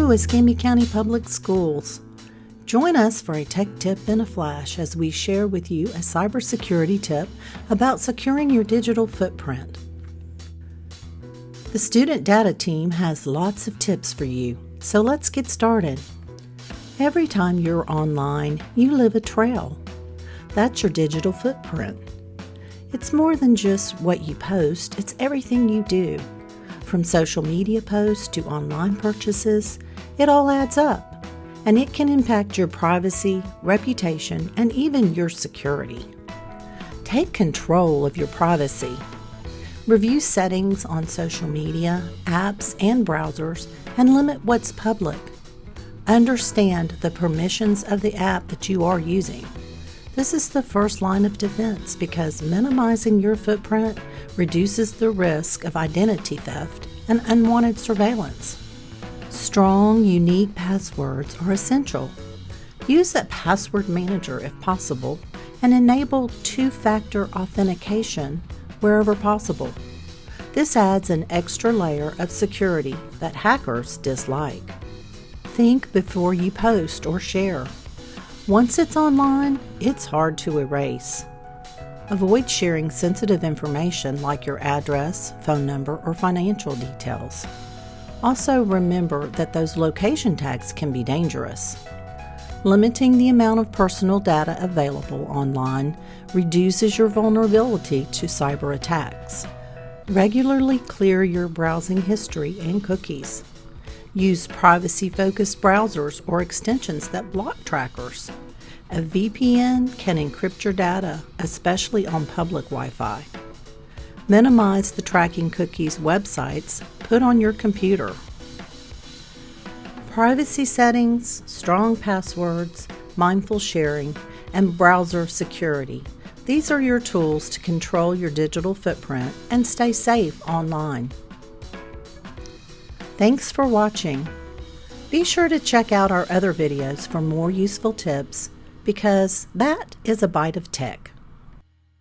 Hello, Escambia County Public Schools. Join us for a tech tip in a flash as we share with you a cybersecurity tip about securing your digital footprint. The student data team has lots of tips for you, so let's get started. Every time you're online, you leave a trail. That's your digital footprint. It's more than just what you post, it's everything you do. From social media posts to online purchases, it all adds up, and it can impact your privacy, reputation, and even your security. Take control of your privacy. Review settings on social media, apps, and browsers, and limit what's public. Understand the permissions of the app that you are using. This is the first line of defense because minimizing your footprint reduces the risk of identity theft and unwanted surveillance. Strong, unique passwords are essential. Use a password manager if possible and enable two-factor authentication wherever possible. This adds an extra layer of security that hackers dislike. Think before you post or share. Once it's online, it's hard to erase. Avoid sharing sensitive information like your address, phone number, or financial details. Also remember that those location tags can be dangerous. Limiting the amount of personal data available online reduces your vulnerability to cyber attacks. Regularly clear your browsing history and cookies. Use privacy-focused browsers or extensions that block trackers. A VPN can encrypt your data, especially on public Wi-Fi. Minimize the tracking cookies websites put on your computer. Privacy settings, strong passwords, mindful sharing, and browser security. These are your tools to control your digital footprint and stay safe online. Thanks for watching. Be sure to check out our other videos for more useful tips because that is a bite of tech.